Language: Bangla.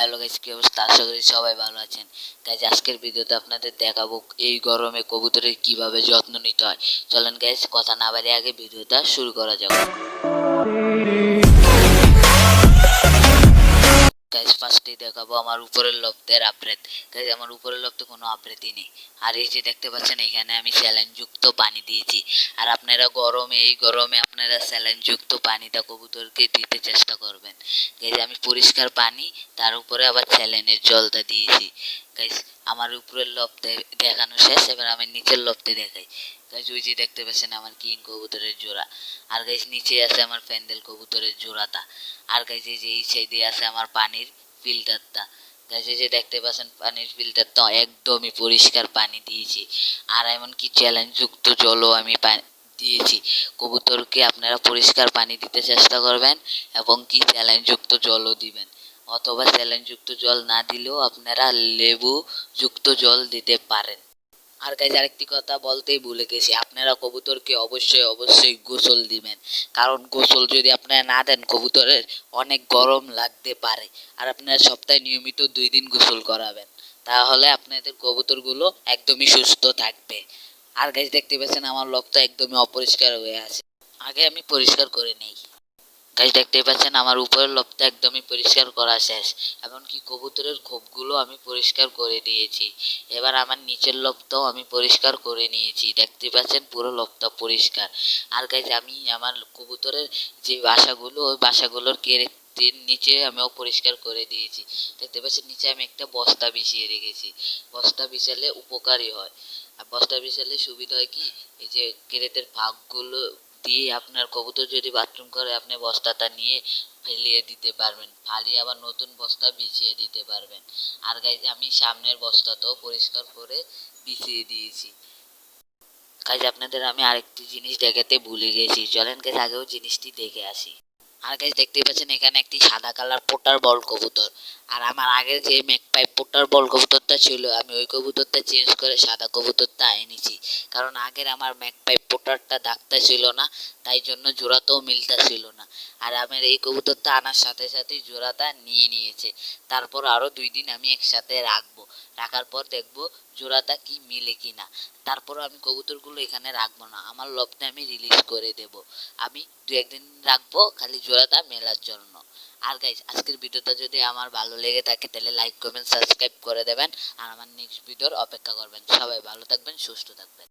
হ্যালো গাইস, কি অবস্থা? আশা করি সবাই ভালো আছেন। গাইস, আজকের ভিডিওতে আপনাদের দেখাবো এই গরমে কবুতরের কিভাবে যত্ন নিতে হয়। চলেন গাইস, কথা না বাড়িয়ে আগে ভিডিওটা শুরু করা যাক। গাইস, ফার্স্টেই দেখাবো আমার উপরের লফটের আপডেট। গাইস, আমার উপরের লফটে কোনো আপডেটই নেই। আর এই যে দেখতে পাচ্ছেন, এখানে আমি স্যালাইন যুক্ত পানি দিয়েছি। আর আপনারা এই গরমে আপনারা স্যালাইন যুক্ত পানিটা কবুতরকে দিতে চেষ্টা করবেন। গাইস, আমি পরিষ্কার পানি, তার উপরে আবার স্যালাইনের জলটা দিয়েছি। গাইস, আমার উপরের লফটে দেখানো শেষ, এবার আমি নিচের লফটে দেখাই। গাইস, ওই যে দেখতে পাচ্ছেন আমার কিং কবুতরের জোড়া। আর গাইস, নিচে আছে আমার প্যান্ডেল কবুতরের জোড়াটা। আর গাইস, এই যে এই সাইডে আছে আমার পানির ফিল্টারটা। গাইস, এই যে দেখতে পাচ্ছেন পানির ফিল্টারটা একদমই পরিষ্কার পানি দিয়েছি। আর এমনকি চ্যালেঞ্জ যুক্ত জলও আমি দিয়েছি। কবুতরকে আপনারা পরিষ্কার পানি দিতে চেষ্টা করবেন এবং কি চ্যালেঞ্জ যুক্ত জলও দিবেন, অথবা চ্যালেঞ্জ যুক্ত জল না দিলেও আপনারা লেবু যুক্ত জল দিতে পারেন। আর গাইজ, আরেকটি কথা বলতেই ভুলে গেছি, আপনারা কবুতরকে অবশ্যই গোসল দিবেন। কারণ গোসল যদি আপনারা না দেন, কবুতরের অনেক গরম লাগতে পারে। আর আপনারা সপ্তাহে নিয়মিত 2 দিন গোসল করাবেন, তাহলে আপনাদের কবুতরগুলো একদমই সুস্থ থাকবে। আর গাইজ, দেখতে পাচ্ছেন আমার লকটা একদমই অপরিষ্কার হয়ে আছে, আগে আমি পরিষ্কার করে নেই। গাইস, দেখতেই পাচ্ছেন আমার উপরের লবটা একদমই পরিষ্কার করা শেষ, এমনকি কবুতরের খোপগুলো আমি পরিষ্কার করে দিয়েছি। এবার আমার নিচের লবটাও আমি পরিষ্কার করে নিয়েছি, দেখতে পাচ্ছেন পুরো লবটা পরিষ্কার। আর গাইস, আমি আমার কবুতরের যে বাসাগুলো, ওই বাসাগুলোর কেরেটির নিচে আমিও পরিষ্কার করে দিয়েছি। দেখতে পাচ্ছেন নিচে আমি একটা বস্তা বিছিয়ে রেখেছি। বস্তা বিছালে উপকারী হয়। আর বস্তা বিছালে সুবিধা হয় কি, এই যে কেরেটের ভাগগুলো দিয়ে আপনার কবুতর যদি বাথরুম করে, আপনি বস্তাটা নিয়ে ফেলিয়ে দিতে পারবেন, ফালিয়ে আবার নতুন বস্তা বিছিয়ে দিতে পারবেন। আর গাইজ, আমি সামনের বস্তাটাও পরিষ্কার করে বিছিয়ে দিয়েছি। গাইজ, আপনাদের আমি আরেকটি জিনিস দেখাতে ভুলে গেছি, চলেন গাইজ আগেও জিনিসটি দেখে আসি। আর গাইজ, দেখতেই পাচ্ছেন এখানে একটি সাদা কালার পোটার বল কবুতর। আর আমার আগের যে ম্যাকপাই পোটার বল কবুতরটা ছিল, আমি ওই কবুতরটা চেঞ্জ করে সাদা কবুতরটা এনেছি। কারণ আগের আমার ম্যাকপাই পোটারটা ডাকটা ছিল না, তাই জন্য জোড়াতেও মিলটা ছিল না। আর আমার এই কবুতরটা আনার সাথে সাথেই জোড়াটা নিয়ে নিয়েছে। তারপর আরও 2 দিন আমি একসাথে রাখবো, রাখার পর দেখবো জোড়াটা কি মিলে কিনা। তারপরও আমি কবুতরগুলো এখানে রাখবো না, আমার লবটা আমি রিলিজ করে দেব। আমি 2-1 দিন রাখবো খালি জোড়াটা মেলার জন্য। আর গাইজ, আজকের ভিডিওটা যদি আমার ভালো লেগে থাকে, তাহলে লাইক কমেন্ট সাবস্ক্রাইব করে দেবেন। আর আমার নেক্সট ভিডিওর অপেক্ষা করবেন। সবাই ভালো থাকবেন, সুস্থ থাকবেন।